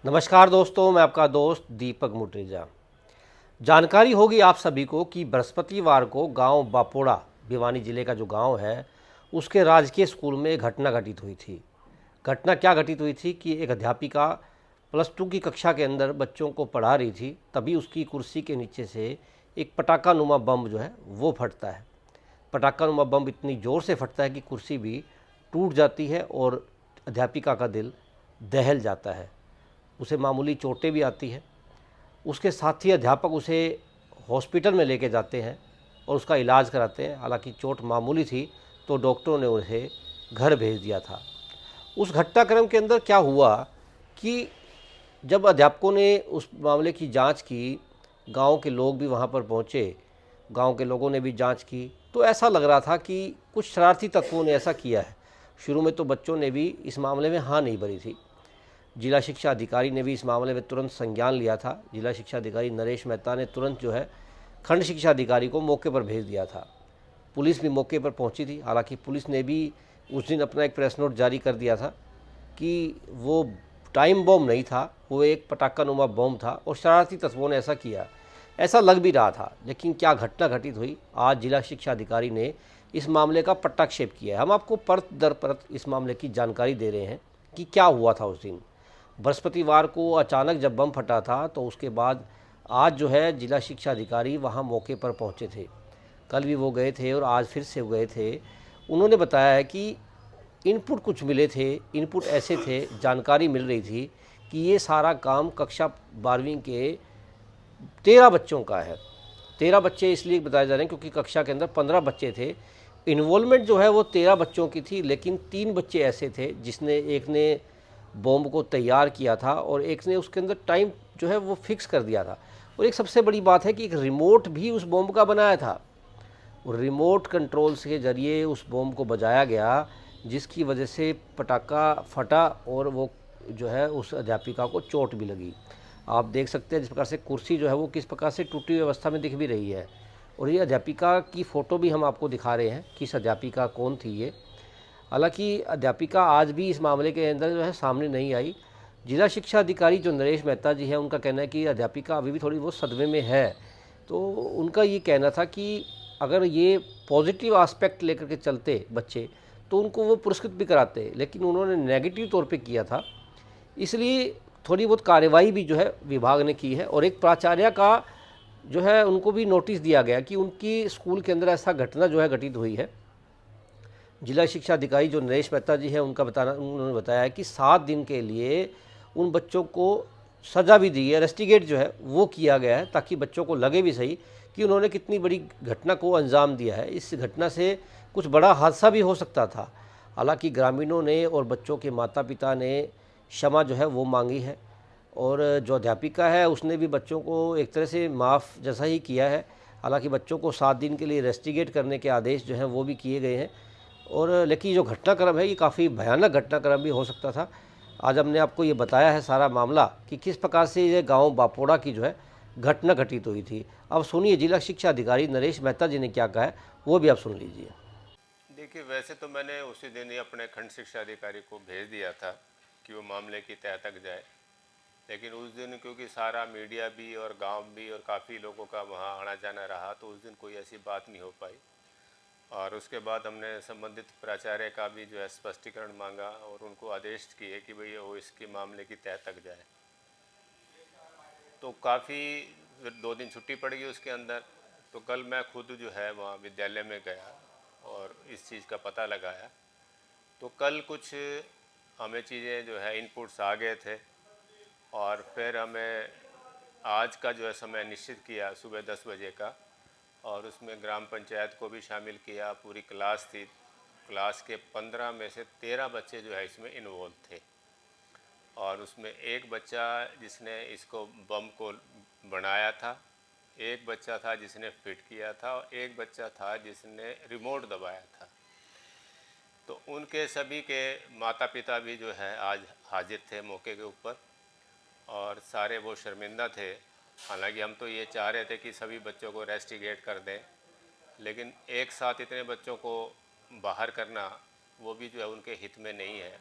नमस्कार दोस्तों, मैं आपका दोस्त दीपक मुट्रेजा। जानकारी होगी आप सभी को कि बृहस्पतिवार को गांव बापोड़ा, भिवानी जिले का जो गांव है, उसके राजकीय स्कूल में एक घटना घटित हुई थी। घटना क्या घटित हुई थी कि एक अध्यापिका +2 की कक्षा के अंदर बच्चों को पढ़ा रही थी, तभी उसकी कुर्सी के नीचे से एक पटाखा नुमा बम जो है वो फटता है। पटाखा नुमा बम इतनी ज़ोर से फटता है कि कुर्सी भी टूट जाती है और अध्यापिका का दिल दहल जाता है। उसे मामूली चोटें भी आती हैं। उसके साथी अध्यापक उसे हॉस्पिटल में लेके जाते हैं और उसका इलाज कराते हैं। हालांकि चोट मामूली थी तो डॉक्टरों ने उसे घर भेज दिया था। उस घटनाक्रम के अंदर क्या हुआ कि जब अध्यापकों ने उस मामले की जांच की, गांव के लोग भी वहां पर पहुंचे, गांव के लोगों ने भी जांच की, तो ऐसा लग रहा था कि कुछ शरारती तत्वों ने ऐसा किया है। शुरू में तो बच्चों ने भी इस मामले में हाँ नहीं भरी थी। जिला शिक्षा अधिकारी ने भी इस मामले में तुरंत संज्ञान लिया था। जिला शिक्षा अधिकारी नरेश मेहता ने तुरंत जो है खंड शिक्षा अधिकारी को मौके पर भेज दिया था। पुलिस भी मौके पर पहुंची थी। हालांकि पुलिस ने भी उस दिन अपना एक प्रेस नोट जारी कर दिया था कि वो टाइम बॉम्ब नहीं था, वो एक पटाखा नुमा बॉम्ब था और शरारती तत्वों ने ऐसा किया, ऐसा लग भी रहा था। लेकिन क्या घटना घटित हुई, आज जिला शिक्षा अधिकारी ने इस मामले का पट्टाक्षेप किया है। हम आपको परत दर परत इस मामले की जानकारी दे रहे हैं कि क्या हुआ था उस दिन। बृहस्पतिवार को अचानक जब बम फटा था तो उसके बाद आज जो है जिला शिक्षा अधिकारी वहाँ मौके पर पहुँचे थे। कल भी वो गए थे और आज फिर से गए थे। उन्होंने बताया है कि इनपुट कुछ मिले थे। इनपुट ऐसे थे, जानकारी मिल रही थी कि ये सारा काम कक्षा 12वीं के 13 बच्चों का है। 13 बच्चे इसलिए बताए जा रहे हैं क्योंकि कक्षा के अंदर 15 बच्चे थे। इन्वॉल्वमेंट जो है वो 13 बच्चों की थी, लेकिन 3 बच्चे ऐसे थे जिसने एक ने बॉम्ब को तैयार किया था और एक ने उसके अंदर टाइम जो है वो फिक्स कर दिया था। और एक सबसे बड़ी बात है कि एक रिमोट भी उस बॉम्ब का बनाया था और रिमोट कंट्रोल के ज़रिए उस बॉम्ब को बजाया गया, जिसकी वजह से पटाखा फटा और वो जो है उस अध्यापिका को चोट भी लगी। आप देख सकते हैं जिस प्रकार से कुर्सी जो है वो किस प्रकार से टूटी हुई अवस्था में दिख भी रही है। और ये अध्यापिका की फ़ोटो भी हम आपको दिखा रहे हैं कि इस अध्यापिका कौन थी ये। हालांकि अध्यापिका आज भी इस मामले के अंदर जो है सामने नहीं आई। जिला शिक्षा अधिकारी जो नरेश मेहता जी हैं, उनका कहना है कि अध्यापिका अभी भी थोड़ी बहुत सदमे में है। तो उनका ये कहना था कि अगर ये पॉजिटिव एस्पेक्ट लेकर के चलते बच्चे तो उनको वो पुरस्कृत भी कराते, लेकिन उन्होंने नेगेटिव तौर पे किया था। इसलिए थोड़ी बहुत कार्रवाई भी जो है विभाग ने की है और एक प्राचार्य का जो है उनको भी नोटिस दिया गया कि उनकी स्कूल के अंदर ऐसा घटना जो है घटित हुई है। जिला शिक्षा अधिकारी जो नरेश मेहता जी हैं, उन्होंने बताया है कि 7 दिन के लिए उन बच्चों को सज़ा भी दी है, रेस्टिगेट जो है वो किया गया है, ताकि बच्चों को लगे भी सही कि उन्होंने कितनी बड़ी घटना को अंजाम दिया है। इस घटना से कुछ बड़ा हादसा भी हो सकता था। हालांकि ग्रामीणों ने और बच्चों के माता पिता ने क्षमा जो है वो मांगी है और जो अध्यापिका है उसने भी बच्चों को एक तरह से माफ़ जैसा ही किया है। हालांकि बच्चों को 7 दिन के लिए रेस्टिगेट करने के आदेश जो हैं वो भी किए गए हैं। और लेकिन जो घटनाक्रम है ये काफ़ी भयानक घटनाक्रम भी हो सकता था। आज हमने आपको ये बताया है सारा मामला कि किस प्रकार से ये गांव बापोड़ा की जो है घटना घटित हुई थी। अब सुनिए जिला शिक्षा अधिकारी नरेश मेहता जी ने क्या कहा है, वो भी आप सुन लीजिए। देखिए, वैसे तो मैंने उसी दिन ही अपने खंड शिक्षा अधिकारी को भेज दिया था कि वो मामले की तह तक जाए। लेकिन उस दिन क्योंकि सारा मीडिया भी और गांव भी और काफ़ी लोगों का वहाँ आना जाना रहा, तो उस दिन कोई ऐसी बात नहीं हो पाई। और उसके बाद हमने संबंधित प्राचार्य का भी जो है स्पष्टीकरण मांगा और उनको आदेश किए कि भाई वो इसके मामले की तह तक जाए। तो काफ़ी फिर 2 दिन छुट्टी पड़ गई उसके अंदर। तो कल मैं खुद जो है वहाँ विद्यालय में गया और इस चीज़ का पता लगाया। तो कल कुछ हमें चीज़ें जो है इनपुट्स आ गए थे और फिर हमें आज का जो है समय निश्चित किया सुबह 10 बजे का, और उसमें ग्राम पंचायत को भी शामिल किया। पूरी क्लास थी, क्लास के 15 में से 13 बच्चे जो है इसमें इन्वॉल्व थे। और उसमें एक बच्चा जिसने इसको बम को बनाया था, एक बच्चा था जिसने फिट किया था और एक बच्चा था जिसने रिमोट दबाया था। तो उनके सभी के माता पिता भी जो है आज हाजिर थे मौके के ऊपर और सारे वो शर्मिंदा थे। हालांकि हम तो ये चाह रहे थे कि सभी बच्चों को रेस्टिगेट कर दें, लेकिन एक साथ इतने बच्चों को बाहर करना वो भी जो है उनके हित में नहीं है।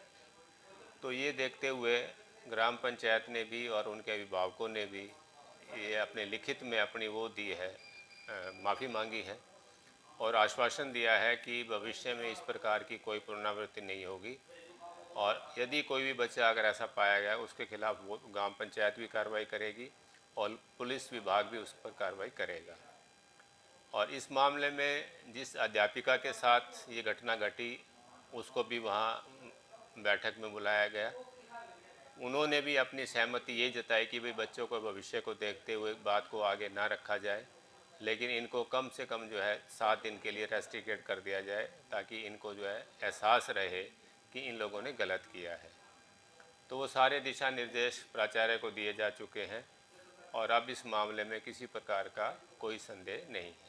तो ये देखते हुए ग्राम पंचायत ने भी और उनके अभिभावकों ने भी ये अपने लिखित में अपनी वो दी है, माफ़ी मांगी है और आश्वासन दिया है कि भविष्य में इस प्रकार की कोई पुनरावृत्ति नहीं होगी और यदि कोई भी बच्चा अगर ऐसा पाया गया उसके खिलाफ वो ग्राम पंचायत भी कार्रवाई करेगी और पुलिस विभाग भी उस पर कार्रवाई करेगा। और इस मामले में जिस अध्यापिका के साथ ये घटना घटी उसको भी वहाँ बैठक में बुलाया गया। उन्होंने भी अपनी सहमति ये जताई कि भाई बच्चों को भविष्य को देखते हुए बात को आगे ना रखा जाए, लेकिन इनको कम से कम जो है 7 दिन के लिए रेस्ट्रिकेट कर दिया जाए ताकि इनको जो है एहसास रहे कि इन लोगों ने गलत किया है। तो वो सारे दिशा निर्देश प्राचार्य को दिए जा चुके हैं और अब इस मामले में किसी प्रकार का कोई संदेह नहीं है।